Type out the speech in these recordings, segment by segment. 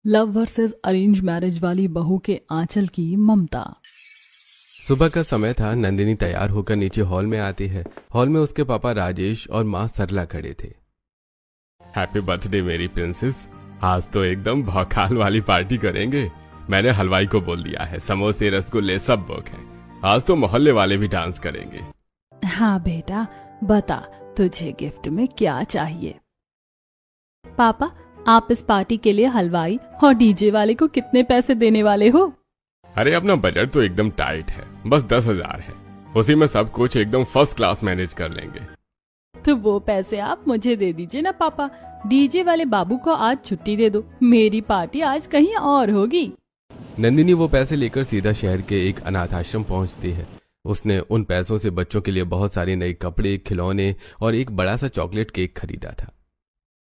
Love versus arrange marriage वाली बहू के आंचल की ममता। सुबह का समय था। नंदिनी तैयार होकर नीचे हॉल में आती है। हॉल में उसके पापा राजेश और माँ सरला खड़े थे। हैप्पी बर्थडे मेरी प्रिंसेस, आज तो एकदम भौकाल वाली पार्टी करेंगे। मैंने हलवाई को बोल दिया है, समोसे रसगुल्ले सब बुक है। आज तो मोहल्ले वाले भी डांस करेंगे। हाँ बेटा, बता तुझे गिफ्ट में क्या चाहिए। पापा, आप इस पार्टी के लिए हलवाई और डीजे वाले को कितने पैसे देने वाले हो? अरे अपना बजट तो एकदम टाइट है, बस 10,000 है। उसी में सब कुछ एकदम फर्स्ट क्लास मैनेज कर लेंगे। तो वो पैसे आप मुझे दे दीजिए ना पापा। डीजे वाले बाबू को आज छुट्टी दे दो, मेरी पार्टी आज कहीं और होगी। नंदिनी वो पैसे लेकर सीधा शहर के एक अनाथ आश्रम पहुंचती है। उसने उन पैसों से बच्चों के लिए बहुत सारे नए कपड़े, खिलौने और एक बड़ा सा चॉकलेट केक खरीदा था।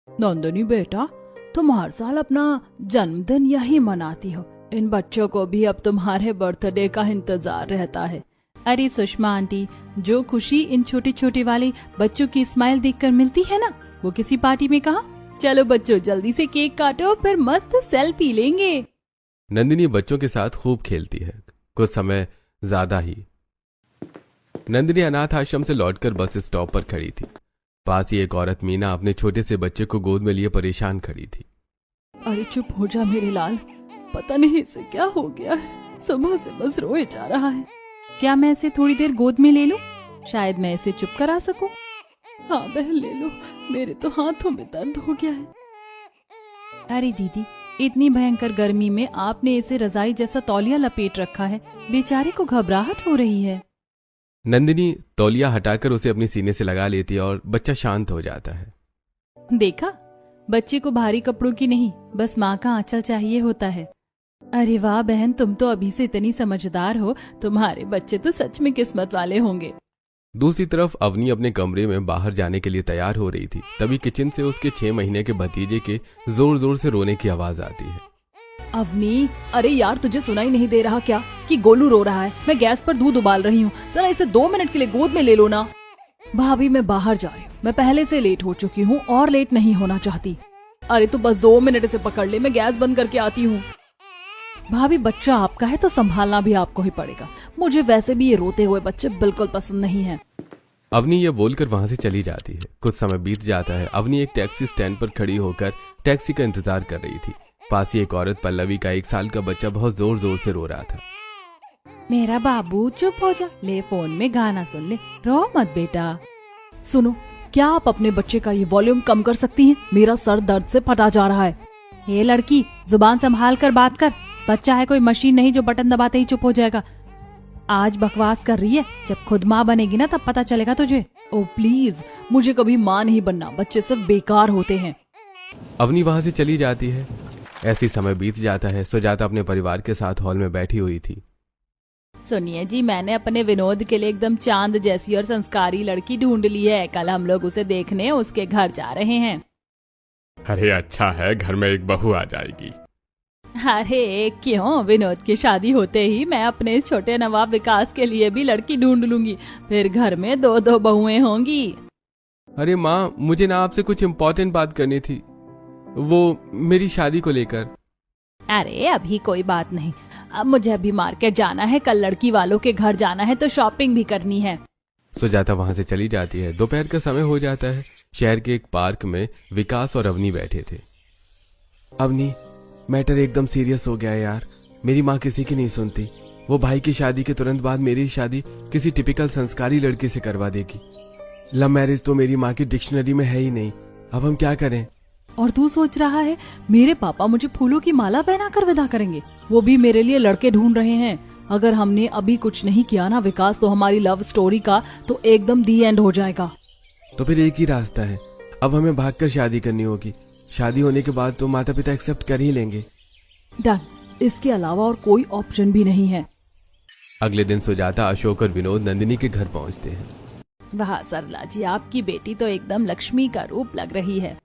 नंदिनी बेटा, तुम हर साल अपना जन्मदिन यही मनाती हो। इन बच्चों को भी अब तुम्हारे बर्थडे का इंतजार रहता है। अरे सुषमा आंटी, जो खुशी इन छोटे छोटे वाले बच्चों की स्माइल देखकर मिलती है ना, वो किसी पार्टी में कहाँ। चलो बच्चों, जल्दी से केक काटो, फिर मस्त सेल्फी लेंगे। नंदिनी बच्चों के साथ खूब खेलती है, कुछ समय ज्यादा ही। नंदिनी अनाथ आश्रम से लौटकर बस स्टॉप पर खड़ी थी। पास ही एक औरत मीना अपने छोटे से बच्चे को गोद में लिए परेशान खड़ी थी। अरे चुप हो जा मेरे लाल, पता नहीं इसे क्या हो गया है, सुबह से बस रोए जा रहा है। क्या मैं इसे थोड़ी देर गोद में ले लूं? शायद मैं इसे चुप करा सकूं। हाँ बहन, ले लो, मेरे तो हाथों में दर्द हो गया है। अरे दीदी, इतनी भयंकर गर्मी में आपने इसे रजाई जैसा तौलिया लपेट रखा है, बेचारे को घबराहट हो रही है। नंदिनी तौलिया हटाकर उसे अपनी सीने से लगा लेती है और बच्चा शांत हो जाता है। देखा, बच्चे को भारी कपड़ों की नहीं, बस माँ का आंचल चाहिए होता है। अरे वाह बहन, तुम तो अभी से इतनी समझदार हो। तुम्हारे बच्चे तो सच में किस्मत वाले होंगे। दूसरी तरफ अवनी अपने कमरे में बाहर जाने के लिए तैयार हो रही थी। तभी किचन से उसके 6 महीने के भतीजे के जोर जोर से रोने की आवाज आती है। अवनी, अरे यार, तुझे सुनाई नहीं दे रहा क्या कि गोलू रो रहा है? मैं गैस पर दूध उबाल रही हूँ, जरा इसे 2 मिनट के लिए गोद में ले लो ना। भाभी, मैं बाहर जा रही हूँ, मैं पहले से लेट हो चुकी हूँ और लेट नहीं होना चाहती। अरे तू बस 2 मिनट इसे पकड़ ले, मैं गैस बंद करके आती हूँ। भाभी, बच्चा आपका है तो संभालना भी आपको ही पड़ेगा। मुझे वैसे भी ये रोते हुए बच्चे बिल्कुल पसंद नहीं है। अवनी ये बोलकर वहां से चली जाती है। कुछ समय बीत जाता है। अवनी एक टैक्सी स्टैंड पर खड़ी होकर टैक्सी का इंतजार कर रही थी। पास ही एक औरत पल्लवी का 1 साल का बच्चा बहुत जोर जोर से रो रहा था। मेरा बाबू चुप हो जा, ले फोन में गाना सुन ले, रो मत बेटा। सुनो, क्या आप अपने बच्चे का ये वॉल्यूम कम कर सकती हैं? मेरा सर दर्द से फटा जा रहा है। हे लड़की, जुबान संभाल कर बात कर। बच्चा है कोई मशीन नहीं जो बटन दबाते ही चुप हो जाएगा। आज बकवास कर रही है, जब खुद माँ बनेगी ना तब पता चलेगा तुझे। ओ प्लीज, मुझे कभी माँ नहीं बनना, बच्चे सब बेकार होते हैं। अवनी वहां से चली जाती है। ऐसी समय बीत जाता है। सुजाता अपने परिवार के साथ हॉल में बैठी हुई थी। सुनिए जी, मैंने अपने विनोद के लिए एकदम चांद जैसी और संस्कारी लड़की ढूंढ ली है। कल हम लोग उसे देखने उसके घर जा रहे हैं। अरे अच्छा है, घर में एक बहू आ जाएगी। अरे क्यों, विनोद की शादी होते ही मैं अपने इस छोटे नवाब विकास के लिए भी लड़की ढूंढ लूंगी, फिर घर में 2-2 बहुएं होंगी। अरे माँ, मुझे ना आपसे कुछ इम्पोर्टेंट बात करनी थी, वो मेरी शादी को लेकर। अरे अभी कोई बात नहीं, अब मुझे अभी मार्केट जाना है, कल लड़की वालों के घर जाना है तो शॉपिंग भी करनी है। सुजाता वहां से चली जाती है। दोपहर का समय हो जाता है। शहर के एक पार्क में विकास और अवनी बैठे थे। अवनी, मैटर एकदम सीरियस हो गया है यार। मेरी माँ किसी की नहीं सुनती। वो भाई की शादी के तुरंत बाद मेरी शादी किसी टिपिकल संस्कारी लड़की से करवा देगी। लव मैरिज तो मेरी माँ की डिक्शनरी में है ही नहीं। अब हम क्या करें? और तू सोच रहा है मेरे पापा मुझे फूलों की माला पहनाकर विदा करेंगे? वो भी मेरे लिए लड़के ढूंढ रहे हैं। अगर हमने अभी कुछ नहीं किया ना विकास, तो हमारी लव स्टोरी का तो एकदम दी एंड हो जाएगा। तो फिर एक ही रास्ता है, अब हमें भागकर शादी करनी होगी। शादी होने के बाद तो माता पिता एक्सेप्ट कर ही लेंगे। डन, इसके अलावा और कोई ऑप्शन भी नहीं है। अगले दिन सुजाता, अशोक और विनोद नंदिनी के घर पहुंचते हैं। वाह सरला जी, आपकी बेटी तो एकदम लक्ष्मी का रूप लग रही है।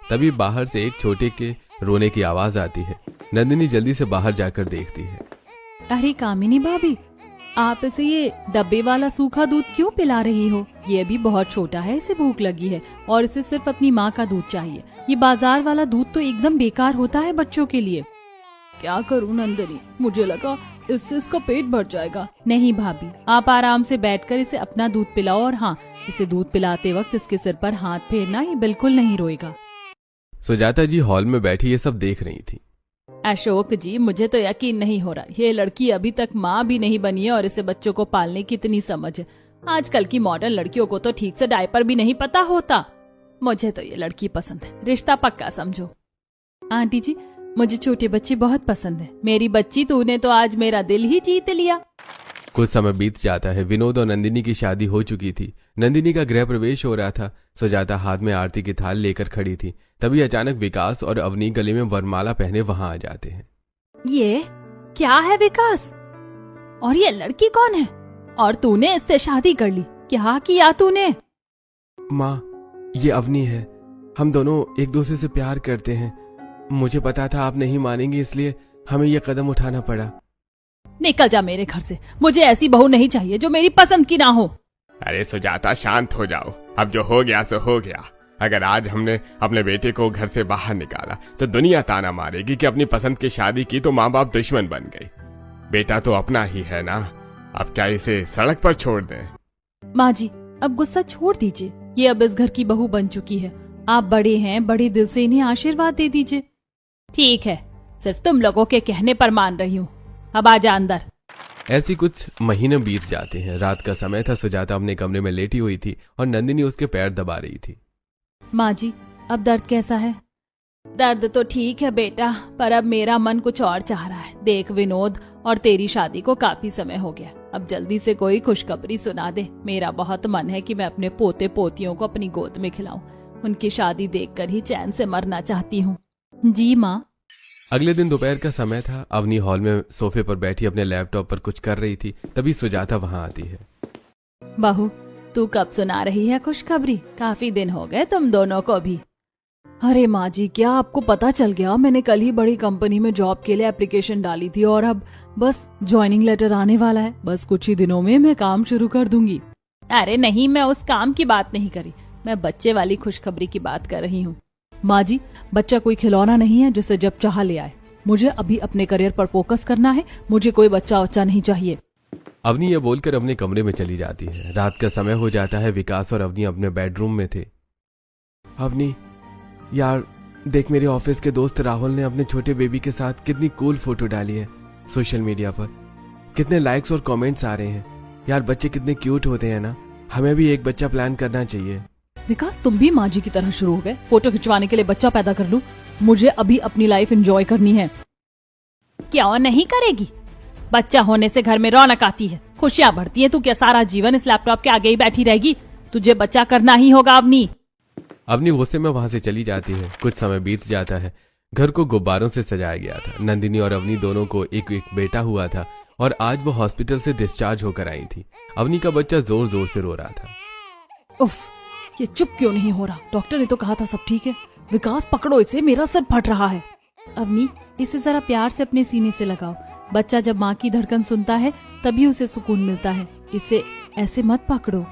तभी बाहर से एक छोटे के रोने की आवाज आती है। नंदिनी जल्दी से बाहर जाकर देखती है। अरे कामिनी भाभी, आप इसे ये डब्बे वाला सूखा दूध क्यों पिला रही हो? ये भी बहुत छोटा है, इसे भूख लगी है और इसे सिर्फ अपनी माँ का दूध चाहिए। ये बाजार वाला दूध तो एकदम बेकार होता है बच्चों के लिए। क्या करूं नंदिनी, मुझे लगा इससे इसका पेट भर जाएगा। नहीं भाभी, आप आराम से बैठकर इसे अपना दूध पिलाओ, और हाँ, इसे दूध पिलाते वक्त इसके सिर पर हाथ फेरना, ये बिल्कुल नहीं रोएगा। सुजाता जी हॉल में बैठी ये सब देख रही थी। अशोक जी, मुझे तो यकीन नहीं हो रहा, ये लड़की अभी तक माँ भी नहीं बनी है और इसे बच्चों को पालने की इतनी समझ है। आजकल की मॉडर्न लड़कियों को तो ठीक से डायपर भी नहीं पता होता। मुझे तो ये लड़की पसंद है, रिश्ता पक्का समझो। आंटी जी, मुझे छोटे बच्चे बहुत पसंद है। मेरी बच्ची, तूने तो आज मेरा दिल ही जीत लिया। कुछ समय बीत जाता है। विनोद और नंदिनी की शादी हो चुकी थी। नंदिनी का गृह प्रवेश हो रहा था। सुजाता हाथ में आरती की थाल लेकर खड़ी थी। तभी अचानक विकास और अवनी गले में वरमाला पहने वहां आ जाते हैं। ये क्या है विकास? और ये लड़की कौन है? और तूने इससे शादी कर ली? क्या किया तूने? माँ, ये अवनी है। हम दोनों एक दूसरे से प्यार करते हैं। मुझे पता था आप नहीं मानेंगे, इसलिए हमें यह कदम उठाना पड़ा। निकल जा मेरे घर से। मुझे ऐसी बहू नहीं चाहिए जो मेरी पसंद की ना हो। अरे सुजाता, शांत हो जाओ। अब जो हो गया सो हो गया। अगर आज हमने अपने बेटे को घर से बाहर निकाला तो दुनिया ताना मारेगी कि अपनी पसंद की शादी की तो माँ बाप दुश्मन बन गई। बेटा तो अपना ही है ना, अब क्या इसे सड़क पर छोड़ दें? माँ जी, अब गुस्सा छोड़ दीजिए। ये अब इस घर की बहू बन चुकी है। आप बड़े हैं, बड़े दिल से इन्हें आशीर्वाद दे दीजिए। ठीक है, सिर्फ तुम लोगों के कहने पर मान रही हूँ। अब आजा अंदर। ऐसी कुछ महीने बीत जाते हैं। रात का समय था। सुजाता अपने कमरे में लेटी हुई थी और नंदिनी उसके पैर दबा रही थी। माँ जी, अब दर्द कैसा है? दर्द तो ठीक है बेटा, पर अब मेरा मन कुछ और चाह रहा है। देख विनोद, और तेरी शादी को काफी समय हो गया। अब जल्दी से कोई खुशखबरी सुना दे। मेरा बहुत मन है कि मैं अपने पोते पोतियों को अपनी गोद में खिलाऊं। उनकी शादी देखकर ही चैन से मरना चाहती हूँ। जी माँ। अगले दिन दोपहर का समय था। अवनी हॉल में सोफे पर बैठी अपने लैपटॉप पर कुछ कर रही थी। तभी सुजाता वहां आती है। बहू, तू कब सुना रही है खुशखबरी? काफी दिन हो गए तुम दोनों को भी। अरे माँ जी, क्या आपको पता चल गया? मैंने कल ही बड़ी कंपनी में जॉब के लिए एप्लीकेशन डाली थी और अब बस ज्वाइनिंग लेटर आने वाला है। बस कुछ ही दिनों में मैं काम शुरू कर दूंगी। अरे नहीं, मैं उस काम की बात नहीं करी, मैं बच्चे वाली खुशखबरी की बात कर रही हूँ। माँ जी, बच्चा कोई खिलौना नहीं है जिसे जब चाह ले आए। मुझे अभी अपने करियर पर फोकस करना है। मुझे कोई बच्चा वच्चा नहीं चाहिए। अवनी ये बोलकर अपने कमरे में चली जाती है। रात का समय हो जाता है। विकास और अवनी अपने बेडरूम में थे। अवनी, यार देख, मेरे ऑफिस के दोस्त राहुल ने अपने छोटे बेबी के साथ कितनी कूल फोटो डाली है सोशल मीडिया पर। कितने लाइक्स और कमेंट्स आ रहे हैं। यार बच्चे कितने क्यूट होते हैं ना। हमें भी एक बच्चा प्लान करना चाहिए। विकास, तुम भी माँ जी की तरह शुरू हो गए। फोटो खिंचवाने के लिए बच्चा पैदा कर लूं? मुझे अभी अपनी लाइफ एंजॉय करनी है। क्या नहीं करेगी? बच्चा होने से घर में रौनक आती है, खुशियां बढ़ती हैं। तू क्या सारा जीवन इस लैपटॉप के आगे ही बैठी रहेगी? तुझे बच्चा करना ही होगा अवनी। अवनी गुस्से में वहां से चली जाती है। कुछ समय बीत जाता है। घर को गुब्बारों से सजाया गया था। नंदिनी और अवनी दोनों को एक एक बेटा हुआ था और आज वो हॉस्पिटल से डिस्चार्ज होकर आई थी। अवनी का बच्चा जोर जोर से रो रहा था। उफ, ये चुप क्यों नहीं हो रहा? डॉक्टर ने तो कहा था सब ठीक है। विकास, पकड़ो इसे, मेरा सर फट रहा है। अवनी, इसे जरा प्यार से अपने सीने से लगाओ। बच्चा जब माँ की धड़कन सुनता है तभी उसे सुकून मिलता है। इसे ऐसे मत पकड़ो।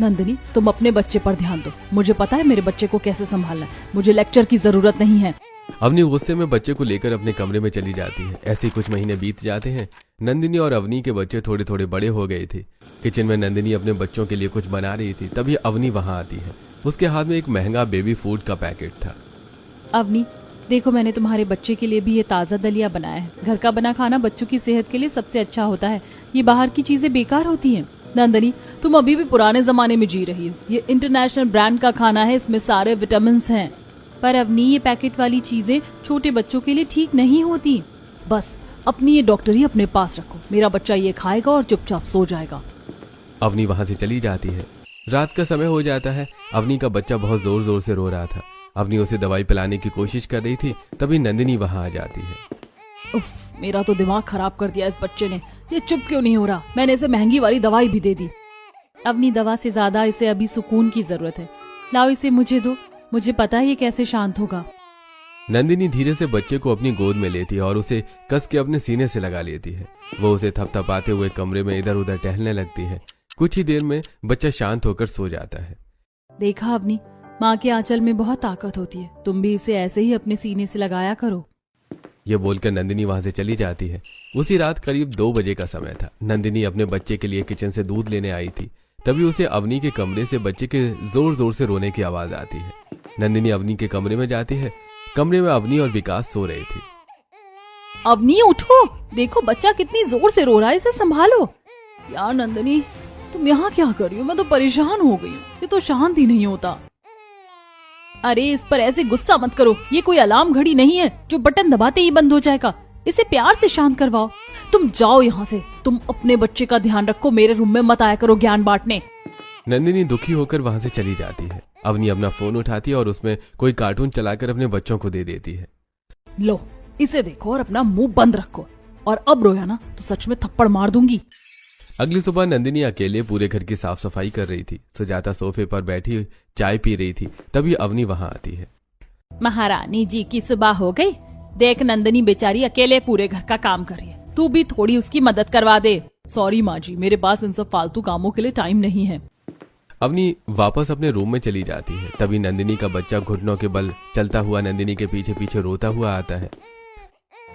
नंदिनी, तुम अपने बच्चे पर ध्यान दो। मुझे पता है मेरे बच्चे को कैसे संभालना है। मुझे लेक्चर की जरूरत नहीं है। अवनी गुस्से में बच्चे को लेकर अपने कमरे में चली जाती है। ऐसे कुछ महीने बीत जाते हैं। नंदिनी और अवनी के बच्चे थोड़े थोड़े बड़े हो गए थे। किचन में नंदिनी अपने बच्चों के लिए कुछ बना रही थी। तभी अवनी वहां आती है। उसके हाथ में एक महंगा बेबी फूड का पैकेट था। अवनी, देखो, मैंने तुम्हारे बच्चे के लिए भी ये ताज़ा दलिया बनाया है। घर का बना खाना बच्चों की सेहत के लिए सबसे अच्छा होता है। ये बाहर की चीजें बेकार होती हैं। नंदिनी, तुम अभी भी पुराने जमाने में जी रही हो। ये इंटरनेशनल ब्रांड का खाना है, इसमें सारे विटामिन हैं। पर अवनी, ये पैकेट वाली चीजें छोटे बच्चों के लिए ठीक नहीं होती। बस अपनी ये डॉक्टरी अपने पास रखो। मेरा बच्चा ये खाएगा और चुपचाप सो जाएगा। अवनी वहां से चली जाती है। रात का समय हो जाता है। अवनी का बच्चा बहुत जोर जोर से रो रहा था। अवनी उसे दवाई पिलाने की कोशिश कर रही थी। तभी नंदिनी वहां आ जाती है। उफ, मेरा तो दिमाग खराब कर दिया इस बच्चे ने। ये चुप क्यों नहीं हो रहा? मैंने इसे महंगी वाली दवाई भी दे दी। अवनी, दवा से ज्यादा इसे अभी सुकून की जरूरत है। लाओ इसे मुझे दो। मुझे पता है ये कैसे शांत होगा। नंदिनी धीरे से बच्चे को अपनी गोद में लेती है और उसे कस के अपने सीने से लगा लेती है। वो उसे थपथपाते हुए कमरे में इधर उधर टहलने लगती है। कुछ ही देर में बच्चा शांत होकर सो जाता है। देखा अवनी, माँ के आंचल में बहुत ताकत होती है, तुम भी इसे ऐसे ही अपने सीने से लगाया करो। ये बोलकर नंदिनी वहां से चली जाती है। उसी रात करीब 2 बजे का समय था। नंदिनी अपने बच्चे के लिए किचन से दूध लेने आई थी। तभी उसे अवनी के कमरे से बच्चे के जोर जोर से रोने की आवाज आती है। नंदिनी अवनी के कमरे में जाती है। कमरे में अवनी और विकास सो रहे थे। अवनी उठो, देखो बच्चा कितनी जोर से रो रहा है, इसे संभालो। यार नंदिनी, तुम यहाँ क्या कर रही हो? मैं तो परेशान हो गई हूँ, ये तो शांत ही नहीं होता। अरे इस पर ऐसे गुस्सा मत करो, ये कोई अलार्म घड़ी नहीं है जो बटन दबाते ही बंद हो जाएगा। इसे प्यार से शांत करवाओ। तुम जाओ यहाँ से, तुम अपने बच्चे का ध्यान रखो, मेरे रूम में मत आया करो ज्ञान बांटने। नंदिनी दुखी होकर वहां से चली जाती है। अवनी अपना फोन उठाती है और उसमें कोई कार्टून चलाकर अपने बच्चों को दे देती है। लो इसे देखो और अपना मुंह बंद रखो, और अब रोया ना तो सच में थप्पड़ मार दूंगी। अगली सुबह नंदिनी अकेले पूरे घर की साफ सफाई कर रही थी। सुजाता सोफे पर बैठी चाय पी रही थी। तभी अवनी वहां आती है। महारानी जी की सुबह हो गई। देख नंदिनी बेचारी अकेले पूरे घर का काम कर रही है, तू भी थोड़ी उसकी मदद करवा दे। सॉरी माँ जी, मेरे पास इन सब फालतू कामों के लिए टाइम नहीं है। अवनी वापस अपने रूम में चली जाती है। तभी नंदिनी का बच्चा घुटनों के बल चलता हुआ नंदिनी के पीछे पीछे रोता हुआ आता है।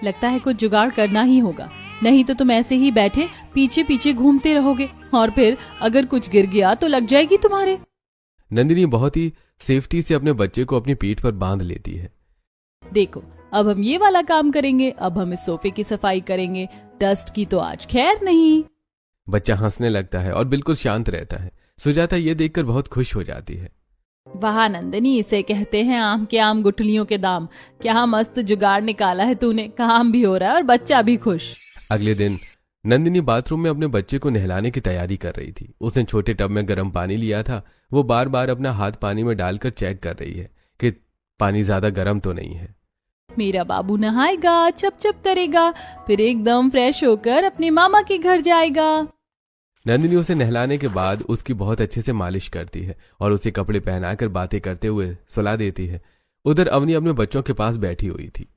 लगता है कुछ जुगाड़ करना ही होगा, नहीं तो तुम ऐसे ही बैठे पीछे पीछे घूमते रहोगे, और फिर अगर कुछ गिर गया तो लग जाएगी तुम्हारे। नंदिनी बहुत ही सेफ्टी से अपने बच्चे को अपनी पीठ पर बांध लेती है। देखो अब हम ये वाला काम करेंगे, अब हम इस सोफे की सफाई करेंगे, डस्ट की तो आज खैर नहीं। बच्चा हंसने लगता है और बिल्कुल शांत रहता है। सुजाता ये देखकर बहुत खुश हो जाती है। वाह नंदिनी, इसे कहते हैं आम के आम गुठलियों के दाम। क्या मस्त जुगाड़ निकाला है तूने, काम भी हो रहा है और बच्चा भी खुश। अगले दिन नंदिनी बाथरूम में अपने बच्चे को नहलाने की तैयारी कर रही थी। उसने छोटे टब में गर्म पानी लिया था। वो बार बार अपना हाथ पानी में डालकर चेक कर रही है कि पानी ज्यादा गर्म तो नहीं है। मेरा बाबू नहाएगा, चप चप करेगा, फिर एकदम फ्रेश होकर अपने मामा के घर जाएगा। नंदिनी उसे नहलाने के बाद उसकी बहुत अच्छे से मालिश करती है और उसे कपड़े पहनाकर बातें करते हुए सुला देती है। उधर अवनी अपने बच्चों के पास बैठी हुई थी।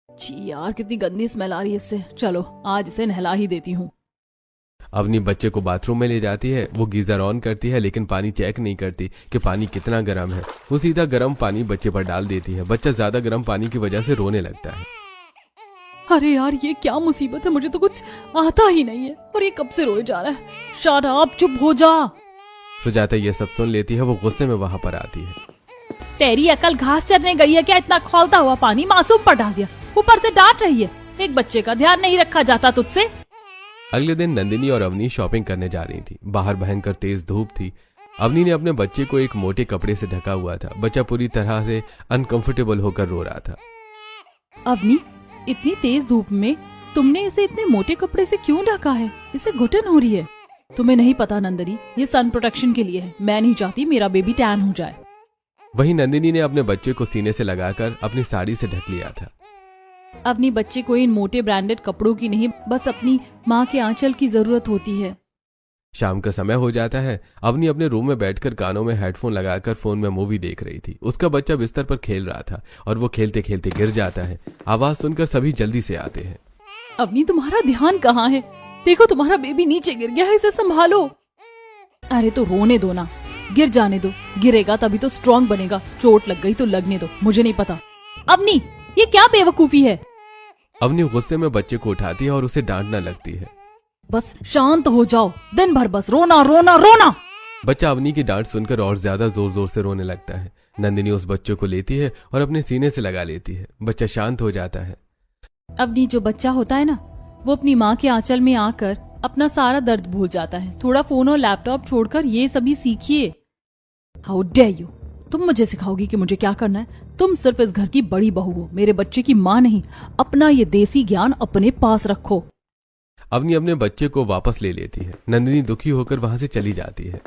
जी यार, कितनी गंदी स्मेल आ रही है इससे। चलो आज इसे नहला ही देती हूँ। अवनी बच्चे को बाथरूम में ले जाती है। वो गीजर ऑन करती है लेकिन पानी चेक नहीं करती कि पानी कितना गर्म है। वो सीधा गर्म पानी बच्चे पर डाल देती है। बच्चा ज्यादा गर्म पानी की वजह से रोने लगता है। अरे यार ये क्या मुसीबत है, मुझे तो कुछ आता ही नहीं है और ये कब से रोए जा रहा है। शट अप, चुप हो जा। सुजाता ये सब सुन लेती है। वो गुस्से में वहां पर आती है। तेरी अकल घास चरने गई है क्या? इतना खौलता हुआ पानी मासूम पर डाल दिया, ऊपर से डांट रही है। एक बच्चे का ध्यान नहीं रखा जाता तुझसे। अगले दिन नंदिनी और अवनी शॉपिंग करने जा रही थी। बाहर भयंकर तेज धूप थी। अवनी ने अपने बच्चे को एक मोटे कपड़े से ढका हुआ था। बच्चा पूरी तरह से अनकंफर्टेबल होकर रो रहा था। अवनी, इतनी तेज धूप में तुमने इसे इतने मोटे कपड़े से क्यों ढका है? इसे घुटन हो रही है। तुम्हें नहीं पता नंदिनी, ये सन प्रोटेक्शन के लिए है। मैं नहीं चाहती मेरा बेबी टैन हो जाए। वहीं नंदिनी ने अपने बच्चे को सीने से लगाकर अपनी साड़ी से ढक लिया था। अपनी बच्चे को इन मोटे ब्रांडेड कपड़ों की नहीं, बस अपनी माँ के आंचल की जरूरत होती है। शाम का समय हो जाता है। अवनी अपने रूम में बैठकर कानों में हेडफोन लगाकर फोन में मूवी देख रही थी। उसका बच्चा बिस्तर पर खेल रहा था और वो खेलते खेलते गिर जाता है। आवाज सुनकर सभी जल्दी से आते हैं। अवनी, तुम्हारा ध्यान कहाँ है? देखो तुम्हारा बेबी नीचे गिर गया है, इसे संभालो। अरे तो रोने दो ना, गिर जाने दो। गिरेगा तभी तो स्ट्रॉन्ग बनेगा। चोट लग गई तो लगने दो, मुझे नहीं पता। अवनी, ये क्या बेवकूफी है? अवनी गुस्से में बच्चे को उठाती है और उसे डांटना लगती है। बस शांत हो जाओ, दिन भर बस रोना रोना रोना। बच्चा अवनी की डांट सुनकर और ज्यादा जोर जोर से रोने लगता है। नंदिनी उस बच्चे को लेती है और अपने सीने से लगा लेती है। बच्चा शांत हो जाता है। अवनी, जो बच्चा होता है ना, वो अपनी माँ के आंचल में आकर अपना सारा दर्द भूल जाता है। थोड़ा फोन और लैपटॉप छोड़कर ये सभी सीखिए। हाउ डेयर यू, तुम मुझे सिखाओगी कि मुझे क्या करना है? तुम सिर्फ इस घर की बड़ी बहू हो, मेरे बच्चे की माँ नहीं। अपना ये देसी ज्ञान अपने पास रखो। अवनी अपने बच्चे को वापस ले लेती है। नंदिनी दुखी होकर वहां से चली जाती है।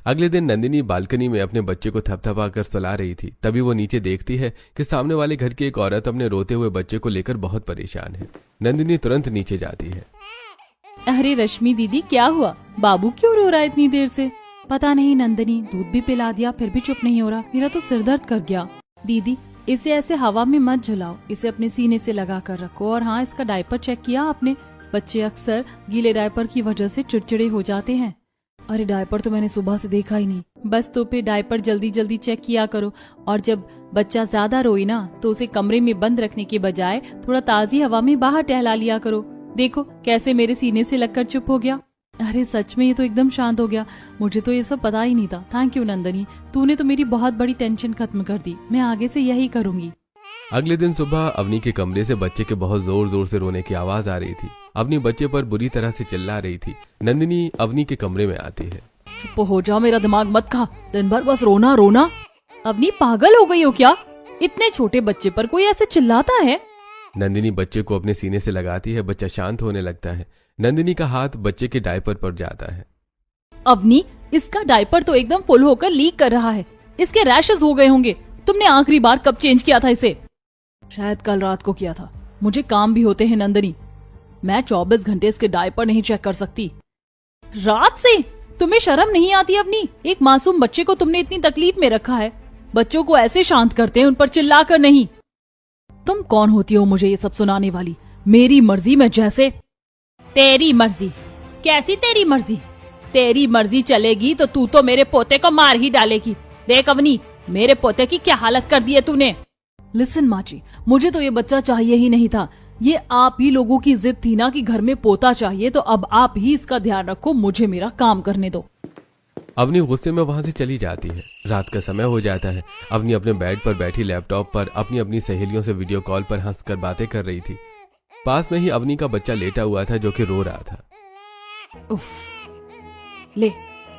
अगले दिन नंदिनी बालकनी में अपने बच्चे को थपथपा कर सुला रही थी। तभी वो नीचे देखती है कि सामने वाले घर की एक औरत अपने रोते हुए बच्चे को लेकर बहुत परेशान है। नंदिनी तुरंत नीचे जाती है। अरे रश्मि दीदी, क्या हुआ? बाबू क्यों रो रहा है इतनी देर से? पता नहीं नंदिनी, दूध भी पिला दिया फिर भी चुप नहीं हो रहा। मेरा तो सिर दर्द कर गया। दीदी, इसे ऐसे हवा में मत झुलाओ, इसे अपने सीने से लगा कर रखो। और हाँ, इसका डायपर चेक किया आपने? बच्चे अक्सर गीले डायपर की वजह से चिड़चिड़े हो जाते हैं। अरे डायपर तो मैंने सुबह से देखा ही नहीं। बस तो फिर डायपर जल्दी जल्दी चेक किया करो, और जब बच्चा ज्यादा रोए ना तो उसे कमरे में बंद रखने के बजाय थोड़ा ताजी हवा में बाहर टहला लिया करो। देखो कैसे मेरे सीने से लगकर चुप हो गया। अरे सच में ये तो एकदम शांत हो गया। मुझे तो ये सब पता ही नहीं था। थैंक यू नंदनी, तूने तो मेरी बहुत बड़ी टेंशन खत्म कर दी। मैं आगे से यही करूंगी। अगले दिन सुबह अवनी के कमरे से बच्चे के बहुत जोर जोर से रोने की आवाज आ रही थी। अवनी बच्चे पर बुरी तरह से चिल्ला रही थी। नंदिनी अवनी के कमरे में आती है। चुप हो जा, मेरा दिमाग मत खा। दिन भर बस रोना रोना। अवनी पागल हो गई हो क्या? इतने छोटे बच्चे पर कोई ऐसे चिल्लाता है? नंदिनी बच्चे को अपने सीने से लगाती है। बच्चा शांत होने लगता है। नंदिनी का हाथ बच्चे के डायपर पर जाता है। अवनी, इसका डायपर तो एकदम फुल होकर लीक कर रहा है। इसके रैशेस हो गए होंगे। तुमने आखिरी बार कब चेंज किया था इसे? शायद कल रात को किया था। मुझे काम भी होते हैं नंदिनी। मैं 24 घंटे इसके डायपर नहीं चेक कर सकती। रात से? तुम्हें शर्म नहीं आती अवनी? एक मासूम बच्चे को तुमने इतनी तकलीफ में रखा है। बच्चों को ऐसे शांत करते हैं, उन पर चिल्ला कर नहीं। तुम कौन होती हो मुझे ये सब सुनाने वाली? मेरी मर्जी, मैं जैसे। तेरी मर्जी? कैसी तेरी मर्जी? तेरी मर्जी चलेगी तो तू तो मेरे पोते को मार ही डालेगी। देख अवनी, मेरे पोते की क्या हालत कर दी है तूने। लिसन माँ जी, मुझे तो ये बच्चा चाहिए ही नहीं था। ये आप ही लोगों की जिद थी ना कि घर में पोता चाहिए, तो अब आप ही इसका ध्यान रखो। मुझे मेरा काम करने दो। अवनी गुस्से में वहां से चली जाती है। रात का समय हो जाता है। अवनी अपने बेड पर बैठी लैपटॉप पर अपनी अपनी सहेलियों से वीडियो कॉल पर हंसकर बातें कर रही थी। पास में ही अवनी का बच्चा लेटा हुआ था जो कि रो रहा था। उफ, ले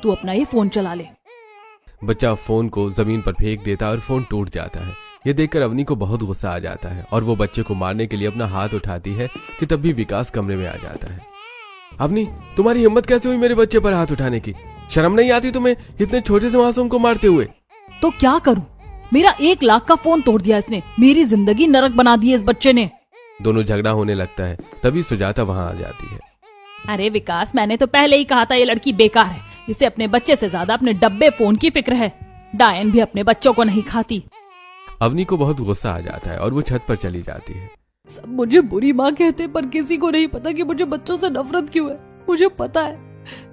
तू अपना ये फोन चला ले। बच्चा फोन को जमीन पर फेंक देता और फोन टूट जाता है। ये देखकर अवनी को बहुत गुस्सा आ जाता है और वो बच्चे को मारने के लिए अपना हाथ उठाती है कि तब भी विकास कमरे में आ जाता है। अवनी, तुम्हारी हिम्मत कैसे हुई मेरे बच्चे पर हाथ उठाने की? शर्म नहीं आती तुम्हें इतने छोटे से मासूम को मारते हुए? तो क्या करूं? मेरा 1 लाख का फोन तोड़ दिया इसने। मेरी जिंदगी नरक बना दी है इस बच्चे ने। दोनों झगड़ा होने लगता है। तभी सुजाता वहां आ जाती है। अरे विकास, मैंने तो पहले ही कहा था ये लड़की बेकार है। इसे अपने बच्चे से ज्यादा अपने डब्बे फोन की फिक्र है। डायन भी अपने बच्चों को नहीं खाती। अवनी को बहुत गुस्सा आ जाता है और वो छत पर चली जाती है। सब मुझे बुरी माँ कहते, पर किसी को नहीं पता कि मुझे बच्चों से नफरत क्यों है। मुझे पता है,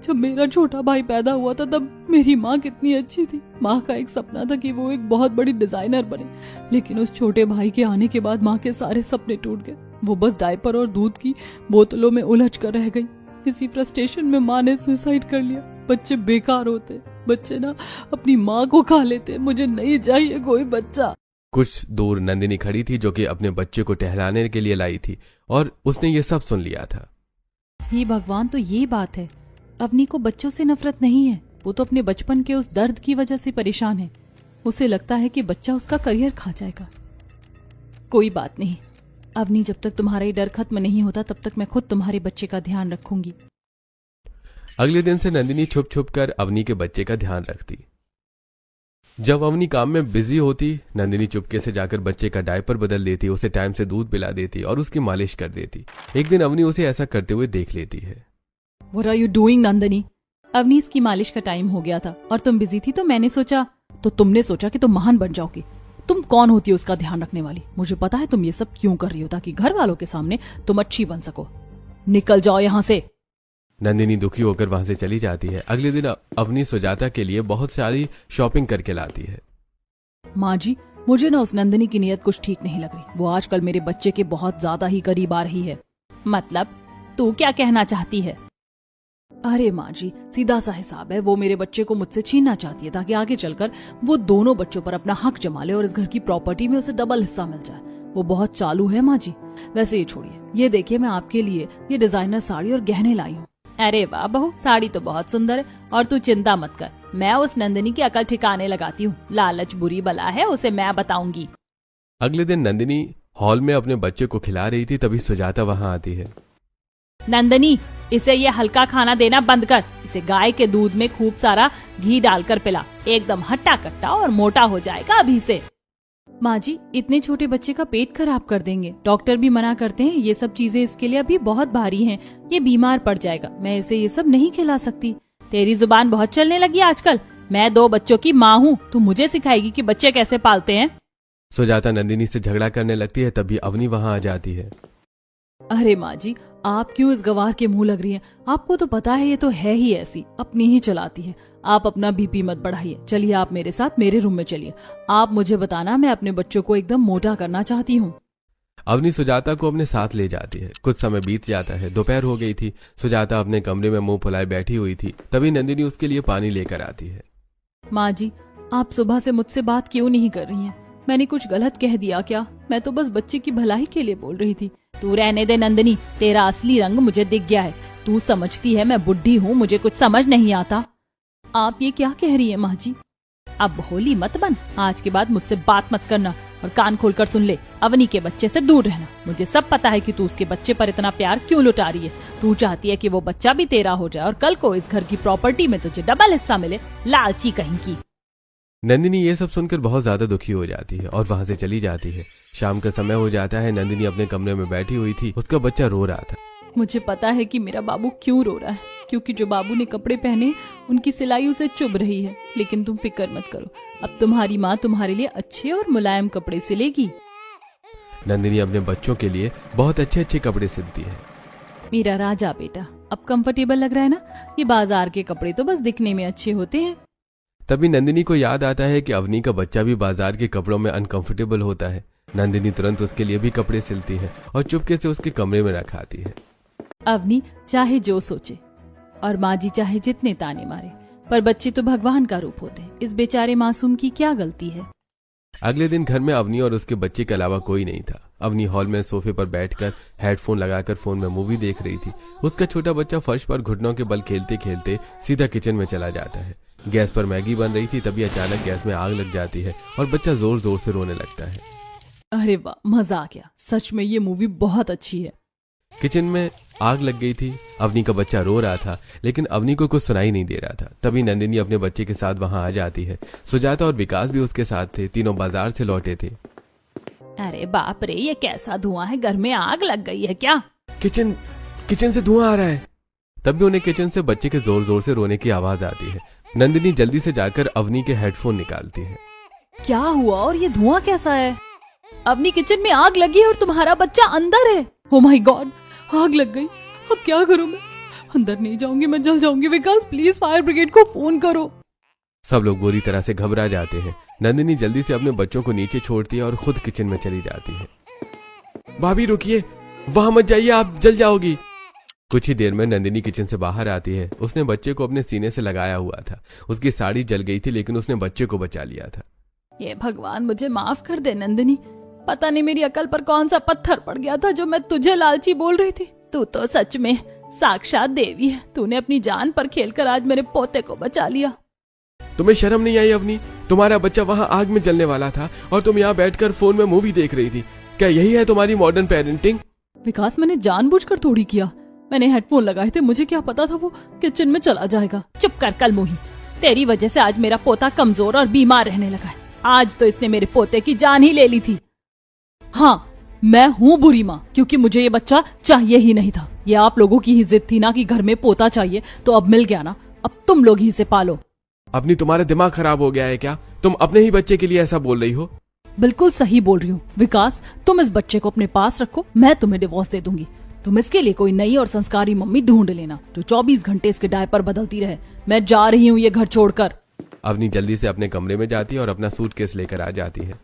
जब मेरा छोटा भाई पैदा हुआ था तब मेरी माँ कितनी अच्छी थी। माँ का एक सपना था कि वो एक बहुत बड़ी डिजाइनर बने, लेकिन उस छोटे भाई के आने के बाद माँ के सारे सपने टूट गए। वो बस डायपर और दूध की बोतलों में उलझ कर रह गई। इसी फ्रस्ट्रेशन में माँ ने सुसाइड कर लिया। बच्चे बेकार होते, बच्चे ना अपनी माँ को खा लेते। मुझे नहीं चाहिए कोई बच्चा। कुछ दूर नंदिनी खड़ी थी जो कि अपने बच्चे को टहलाने के लिए लाई थी और उसने ये सब सुन लिया था। हे भगवान, तो ये बात है। अवनी को बच्चों से नफरत नहीं है। वो तो अपने बचपन के उस दर्द की वजह से परेशान है। उसे लगता है कि बच्चा उसका करियर खा जाएगा। कोई बात नहीं अवनी, जब तक तुम्हारा ये डर खत्म नहीं होता तब तक मैं खुद तुम्हारे बच्चे का ध्यान रखूंगी। अगले दिन से नंदिनी छुप छुप कर अवनी के बच्चे का ध्यान रखती। जब अवनी काम में बिजी होती, नंदिनी चुपके से जाकर बच्चे का डायपर बदल देती, उसे टाइम से दूध पिला देती और उसकी मालिश कर देती। एक दिन अवनी उसे ऐसा करते हुए देख लेती है। What are you doing, Nandini? Avani, इसकी मालिश का टाइम हो गया था और तुम बिजी थी, तो मैंने सोचा, तो तुमने सोचा कि तुम महान बन जाओगी। तुम कौन होती हो उसका ध्यान रखने वाली? मुझे पता है तुम ये सब क्यों कर रही हो, ताकि घर वालों के सामने तुम अच्छी बन सको। निकल जाओ यहाँ से। नंदिनी दुखी होकर वहां से चली जाती है। अगले दिन अवनी सुजाता के लिए बहुत सारी शॉपिंग करके लाती है। माँ जी, मुझे ना उस नंदिनी की नीयत कुछ ठीक नहीं लग रही। वो आजकल मेरे बच्चे के बहुत ज्यादा ही करीब आ रही है। मतलब तू क्या कहना चाहती है? अरे माँ जी, सीधा सा हिसाब है। वो मेरे बच्चे को मुझसे छीनना चाहती है ताकि आगे चलकर वो दोनों बच्चों पर अपना हक जमा ले और इस घर की प्रॉपर्टी में उसे डबल हिस्सा मिल जाए। वो बहुत चालू है माँ जी। वैसे ये छोड़िए, ये देखिए मैं आपके लिए ये डिजाइनर साड़ी और गहने लाई हूँ। अरे वाह बहू, साड़ी तो बहुत सुंदर है। और तू चिंता मत कर, मैं उस नंदिनी की अकल ठिकाने लगाती हूँ। लालच बुरी बला है, उसे मैं बताऊंगी। अगले दिन नंदिनी हॉल में अपने बच्चे को खिला रही थी, तभी सुजाता वहां आती है। नंदिनी, इसे ये हल्का खाना देना बंद कर। इसे गाय के दूध में खूब सारा घी डालकर पिला। एकदम हट्टा कट्टा और मोटा हो जाएगा अभी से। माँ जी, इतने छोटे बच्चे का पेट खराब कर देंगे। डॉक्टर भी मना करते हैं, ये सब चीजें इसके लिए अभी बहुत भारी हैं। ये बीमार पड़ जाएगा। मैं इसे ये सब नहीं खिला सकती। तेरी जुबान बहुत चलने लगी आजकल। मैं 2 बच्चों की माँ हूँ, तू मुझे सिखाएगी कि बच्चे कैसे पालते हैं? सुजाता नंदिनी से झगड़ा करने लगती है, तभी अवनी वहां आ जाती है। अरे माँ जी, आप क्यों इस गवार के मुंह लग रही हैं? आपको तो पता है ये तो है ही ऐसी, अपनी ही चलाती है। आप अपना बीपी मत बढ़ाइए। चलिए आप मेरे साथ मेरे रूम में चलिए। आप मुझे बताना, मैं अपने बच्चों को एकदम मोटा करना चाहती हूँ। अवनी सुजाता को अपने साथ ले जाती है। कुछ समय बीत जाता है। दोपहर हो गई थी। सुजाता अपने कमरे में मुंह फुलाए बैठी हुई थी। तभी नंदिनी उसके लिए पानी लेकर आती है। माँ जी, आप सुबह से मुझसे बात क्यों नहीं कर रही हैं? मैंने कुछ गलत कह दिया क्या? मैं तो बस बच्चे की भलाई के लिए बोल रही थी। तू रहने दे नंदिनी, तेरा असली रंग मुझे दिख गया है। तू समझती है मैं बुढ़ी हूँ, मुझे कुछ समझ नहीं आता। आप ये क्या कह रही है माँ जी? अब होली मत बन। आज के बाद मुझसे बात मत करना और कान खोलकर सुन ले, अवनी के बच्चे से दूर रहना। मुझे सब पता है कि तू उसके बच्चे पर इतना प्यार क्यों लुटा रही है। तू चाहती है कि वो बच्चा भी तेरा हो जाए और कल को इस घर की प्रॉपर्टी में तुझे डबल हिस्सा मिले। लालची कहीं की। नंदिनी ये सब सुनकर बहुत ज्यादा दुखी हो जाती है और वहां से चली जाती है। शाम का समय हो जाता है। नंदिनी अपने कमरे में बैठी हुई थी। उसका बच्चा रो रहा था। मुझे पता है कि मेरा बाबू क्यों रो रहा है, क्योंकि जो बाबू ने कपड़े पहने उनकी सिलाई उसे चुभ रही है। लेकिन तुम फिक्र मत करो, अब तुम्हारी माँ तुम्हारे लिए अच्छे और मुलायम कपड़े सिलेगी। नंदिनी अपने बच्चों के लिए बहुत अच्छे अच्छे कपड़े सिलती है। मेरा राजा बेटा, अब कंफर्टेबल लग रहा है ना? ये बाजार के कपड़े तो बस दिखने में अच्छे होते हैं। तभी नंदिनी को याद आता है कि अवनी का बच्चा भी बाजार के कपड़ों में अनकंफर्टेबल होता है। नंदिनी तुरंत उसके लिए भी कपड़े सिलती है और चुपके से उसके कमरे में रखाती है। अवनी चाहे जो सोचे और माँ जी चाहे जितने ताने मारे, पर बच्चे तो भगवान का रूप होते हैं। इस बेचारे मासूम की क्या गलती है? अगले दिन घर में अवनी और उसके बच्चे के अलावा कोई नहीं था। अवनी हॉल में सोफे पर बैठकर हेडफोन लगाकर फोन में मूवी देख रही थी। उसका छोटा बच्चा फर्श पर घुटनों के बल खेलते खेलते सीधा किचन में चला जाता है। गैस पर मैगी बन रही थी। तभी अचानक गैस में आग लग जाती है और बच्चा जोर जोर से रोने लगता है। अरे वाह, मजा आ गया। सच में ये मूवी बहुत अच्छी है। किचन में आग लग गई थी। अवनी का बच्चा रो रहा था, लेकिन अवनी को कुछ सुनाई नहीं दे रहा था। तभी नंदिनी अपने बच्चे के साथ वहां आ जाती है। सुजाता और विकास भी उसके साथ थे। तीनों बाजार से लौटे थे। अरे बाप रे, ये कैसा धुआं है? घर में आग लग गई है क्या? किचन से धुआं आ रहा है। तभी उन्हें किचन से बच्चे के जोर जोर से रोने की आवाज आती है। नंदिनी जल्दी से जाकर अवनी के हेडफोन निकालती है। क्या हुआ और ये धुआं कैसा है? अवनी, किचन में आग लगी है और तुम्हारा बच्चा अंदर है। ओह माय गॉड, आग लग गई। अब क्या करूं मैं? अंदर नहीं जाऊंगी, मैं जल जाऊंगी। विकास प्लीज फायर ब्रिगेड को फोन करो। सब लोग बुरी तरह से घबरा जाते हैं। नंदिनी जल्दी से अपने बच्चों को नीचे छोड़ती है और खुद किचन में चली जाती है। भाभी रुकिए, वहां मत जाइए, आप जल जाओगी। कुछ ही देर में नंदिनी किचन से बाहर आती है। उसने बच्चे को अपने सीने से लगाया हुआ था। उसकी साड़ी जल गई थी, लेकिन उसने बच्चे को बचा लिया था। ये भगवान, मुझे माफ कर दे नंदिनी। पता नहीं मेरी अकल पर कौन सा पत्थर पड़ गया था जो मैं तुझे लालची बोल रही थी। तू तो सच में साक्षात देवी है। तूने अपनी जान पर खेलकर आज मेरे पोते को बचा लिया। तुम्हें शर्म नहीं आई अवनी? तुम्हारा बच्चा वहां आग में जलने वाला था और तुम यहाँ बैठकर फोन में मूवी देख रही थी। क्या यही है तुम्हारी मॉडर्न पेरेंटिंग? विकास, मैंने जानबूझकर थोड़ी किया। मैंने हेडफोन लगाए थे, मुझे क्या पता था वो किचन में चला जाएगा। चुप कर कलमुही, तेरी वजह से आज मेरा पोता कमजोर और बीमार रहने लगा है। आज तो इसने मेरे पोते की जान ही ले ली थी। हाँ, मैं हूँ बुरी माँ, क्योंकि मुझे ये बच्चा चाहिए ही नहीं था। ये आप लोगों की ही जिद थी ना कि घर में पोता चाहिए, तो अब मिल गया ना। अब तुम लोग ही से पालो। अपनी तुम्हारा दिमाग खराब हो गया है क्या? तुम अपने ही बच्चे के लिए ऐसा बोल रही हो? बिल्कुल सही बोल रही हूँ विकास। तुम इस बच्चे को अपने पास रखो, मैं तुम्हें डिवोर्स दे दूंगी। तुम इसके लिए कोई नई और संस्कारी मम्मी ढूंढ लेना जो 24 घंटे इसके डायपर बदलती रहे। मैं जा रही हूँ ये घर छोड़कर। अवनी जल्दी से अपने कमरे में जाती है और अपना सूटकेस लेकर आ जाती है।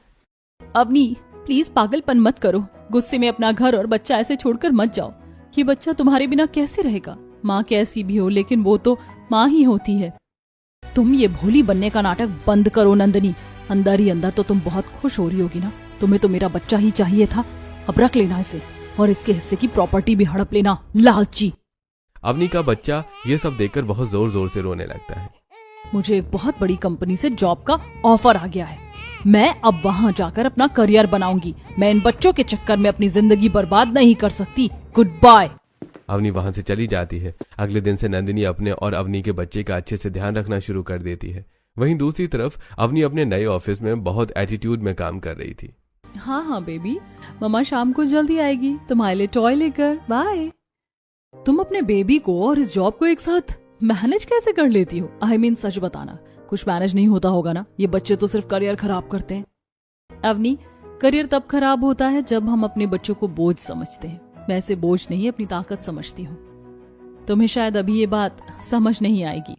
अवनी प्लीज पागलपन मत करो। गुस्से में अपना घर और बच्चा ऐसे छोड़कर मत जाओ। ये बच्चा तुम्हारे बिना कैसे रहेगा? माँ कैसी भी हो, लेकिन वो तो माँ ही होती है। तुम ये भोली बनने का नाटक बंद करो नंदिनी। अंदर ही अंदर तो तुम बहुत खुश हो रही होगी ना। तुम्हें तो मेरा बच्चा ही चाहिए था। अब रख लेना इसे और इसके हिस्से की प्रॉपर्टी भी हड़प लेना, लालची। अवनी का बच्चा ये सब देखकर बहुत जोर जोर से रोने लगता है। मुझे एक बहुत बड़ी कंपनी से जॉब का ऑफर आ गया है। मैं अब वहाँ जाकर अपना करियर बनाऊंगी। मैं इन बच्चों के चक्कर में अपनी जिंदगी बर्बाद नहीं कर सकती। Good bye. अवनी वहां से चली जाती है। अगले दिन से नंदिनी अपने और अवनी के बच्चे का अच्छे से ध्यान रखना शुरू कर देती है। वहीं दूसरी तरफ अवनी अपने नए ऑफिस में बहुत एटीट्यूड में काम कर रही थी। हाँ बेबी, मम्मा शाम को जल्दी आएगी तुम्हारे लिए टॉय लेकर। बाय। तुम अपने बेबी को और इस जॉब को एक साथ मैनेज कैसे कर लेती हो? आई मीन सच बताना, कुछ मैनेज नहीं होता होगा ना? ये बच्चे तो सिर्फ करियर खराब करते हैं। अवनी, करियर तब खराब होता है जब हम अपने बच्चों को बोझ समझते हैं। मैं इसे बोझ नहीं अपनी ताकत समझती हूँ। तुम्हें शायद अभी ये बात समझ नहीं आएगी।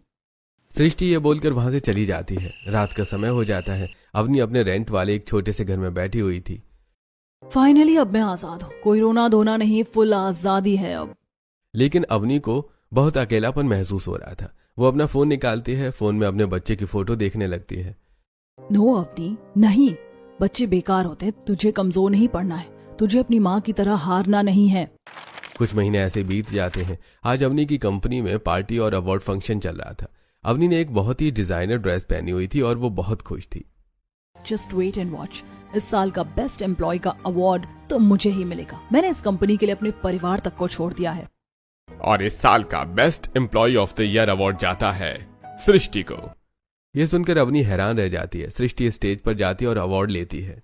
सृष्टि ये बोलकर वहां से चली जाती है। रात का समय हो जाता है। अवनी अपने रेंट वाले एक छोटे से घर में बैठी हुई थी। फाइनली अब मैं आजाद हूँ, कोई रोना धोना नहीं, फुल आजादी है अब। लेकिन अवनी को बहुत अकेलापन महसूस हो रहा था। वो अपना फोन निकालती है, फोन में अपने बच्चे की फोटो देखने लगती है। नो अवनी, नहीं, बच्चे बेकार होते, तुझे कमजोर नहीं पड़ना है, तुझे अपनी माँ की तरह हारना नहीं है। कुछ महीने ऐसे बीत जाते हैं। आज अवनी की कंपनी में पार्टी और अवार्ड फंक्शन चल रहा था। अवनी ने एक बहुत ही डिजाइनर ड्रेस पहनी हुई थी और वो बहुत खुश थी। जस्ट वेट एंड वॉच, इस साल का बेस्ट एम्प्लॉय का अवार्ड तो मुझे ही मिलेगा। मैंने इस कंपनी के लिए अपने परिवार तक को छोड़ दिया है। और इस साल का best employee of the year award जाता है सृष्टि को। ये सुनकर अवनी हैरान रह जाती है। सृष्टि स्टेज पर जाती है और अवार्ड लेती है।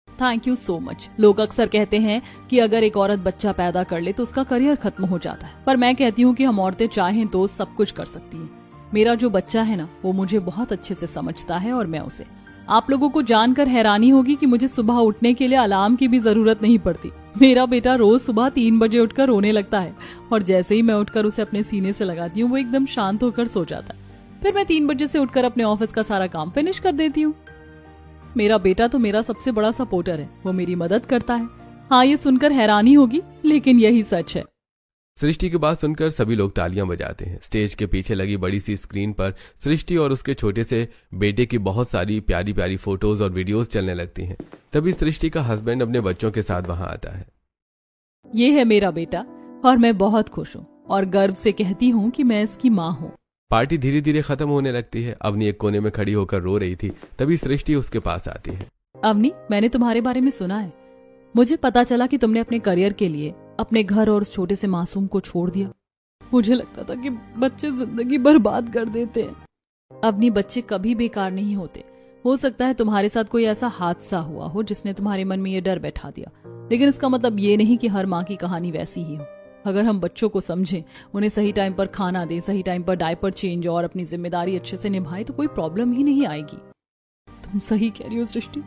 Thank you so much. लोग अक्सर कहते हैं कि अगर एक औरत बच्चा पैदा कर ले तो उसका करियर खत्म हो जाता है, पर मैं कहती हूँ कि हम औरतें चाहें तो सब कुछ कर सकती हैं। मेरा जो बच्चा है ना, वो मुझे बहुत अच्छे से समझता है और मैं उसे। आप लोगों को जानकर हैरानी होगी कि मुझे सुबह उठने के लिए अलार्म की भी जरूरत नहीं पड़ती। मेरा बेटा रोज सुबह 3 बजे उठकर रोने लगता है और जैसे ही मैं उठकर उसे अपने सीने से लगाती हूँ वो एकदम शांत होकर सो जाता है। फिर मैं 3 बजे से उठकर अपने ऑफिस का सारा काम फिनिश कर देती हूँ। मेरा बेटा तो मेरा सबसे बड़ा सपोर्टर है, वो मेरी मदद करता है। हाँ, ये सुनकर हैरानी होगी लेकिन यही सच है। सृष्टि की बात सुनकर सभी लोग तालियां बजाते हैं। स्टेज के पीछे लगी बड़ी सी स्क्रीन पर सृष्टि और उसके छोटे से बेटे की बहुत सारी प्यारी प्यारी फोटोज और वीडियोस चलने लगती हैं। तभी सृष्टि का हस्बैंड अपने बच्चों के साथ वहां आता है। ये है मेरा बेटा और मैं बहुत खुश हूँ और गर्व से कहती हूँ कि मैं इसकी माँ हूँ। पार्टी धीरे धीरे खत्म होने लगती है। अवनी एक कोने में खड़ी होकर रो रही थी। तभी सृष्टि उसके पास आती है। अवनी, मैंने तुम्हारे बारे में सुना है। मुझे पता चला कि तुमने अपने करियर के लिए अपने घर और उस छोटे से मासूम को छोड़ दिया। मुझे लगता था कि बच्चे जिंदगी बर्बाद कर देते हैं। अवनी, बच्चे कभी बेकार नहीं होते। हो सकता है तुम्हारे साथ कोई ऐसा हादसा हुआ हो जिसने तुम्हारे मन में ये डर बैठा दिया, लेकिन इसका मतलब ये नहीं कि हर माँ की कहानी वैसी ही हो। अगर हम बच्चों को समझें, उन्हें सही टाइम पर खाना दें, सही टाइम पर डायपर चेंज और अपनी जिम्मेदारी अच्छे से निभाएं तो कोई प्रॉब्लम ही नहीं आएगी। तुम सही कह रही हो सृष्टि,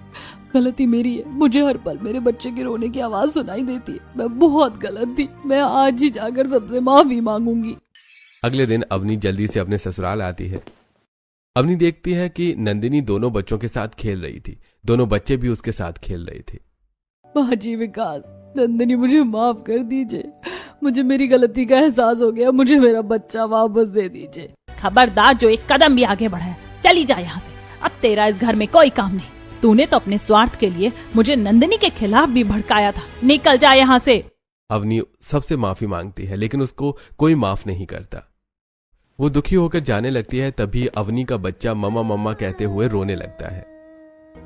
गलती मेरी है। मुझे हर पल मेरे बच्चे के रोने की आवाज सुनाई देती है। मैं बहुत गलत थी। मैं आज ही जाकर सबसे माफी मांगूंगी। अगले दिन अवनी जल्दी से अपने ससुराल आती है। अवनी देखती है कि नंदिनी दोनों बच्चों के साथ खेल रही थी। दोनों बच्चे भी उसके साथ खेल रहे थे। बाजी विकास, नंदिनी मुझे माफ कर दीजिए। मुझे मेरी गलती का एहसास हो गया। मुझे मेरा बच्चा वापस दे दीजिए। खबरदार, जो एक कदम भी आगे बढ़ा है, चली जा यहाँ से। अब तेरा इस घर में कोई काम नहीं। तूने तो अपने स्वार्थ के लिए मुझे नंदिनी के खिलाफ भी भड़काया था। निकल जा यहाँ से। अवनी सबसे माफी मांगती है लेकिन उसको कोई माफ नहीं करता। वो दुखी होकर जाने लगती है। तभी अवनी का बच्चा मम्मा मम्मा कहते हुए रोने लगता है।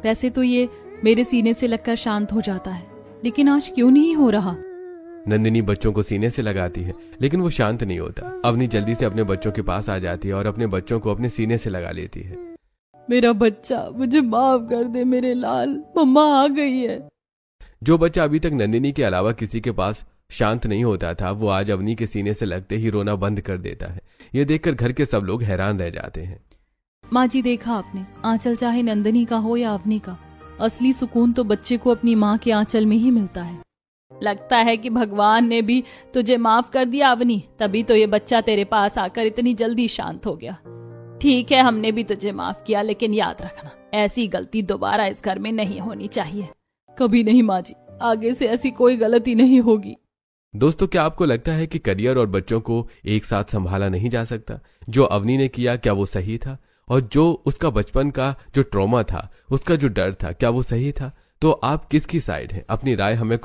वैसे तो ये मेरे सीने से लगकर शांत हो जाता है, लेकिन आज क्यों नहीं हो रहा? नंदिनी बच्चों को सीने से लगाती है लेकिन वो शांत नहीं होता। अवनी जल्दी से अपने बच्चों के पास आ जाती है और अपने बच्चों को अपने सीने से लगा लेती है। मेरा बच्चा, मुझे माफ कर दे मेरे लाल, मम्मा आ गई है। जो बच्चा अभी तक नंदिनी के अलावा किसी के पास शांत नहीं होता था, वो आज अवनी के सीने से लगते ही रोना बंद कर देता है। ये देखकर घर के सब लोग हैरान रह जाते हैं। माँ जी, देखा आपने, आंचल चाहे नंदिनी का हो या अवनी का, असली सुकून तो बच्चे को अपनी माँ के आंचल में ही मिलता है। लगता है कि भगवान ने भी तुझे माफ कर दिया अवनी, तभी तो ये बच्चा तेरे पास आकर इतनी जल्दी शांत हो गया। ठीक है, हमने भी तुझे माफ किया, लेकिन याद रखना, ऐसी गलती दोबारा इस घर में नहीं होनी चाहिए। कभी नहीं माँ जी, आगे से ऐसी कोई गलती नहीं होगी। दोस्तों, क्या आपको लगता है कि करियर और बच्चों को एक साथ संभाला नहीं जा सकता? जो अवनी ने किया, क्या वो सही था? और जो उसका बचपन का जो ट्रॉमा था, उसका जो डर था, क्या वो सही था? तो आप किसकी साइड हैं? अपनी राय हमें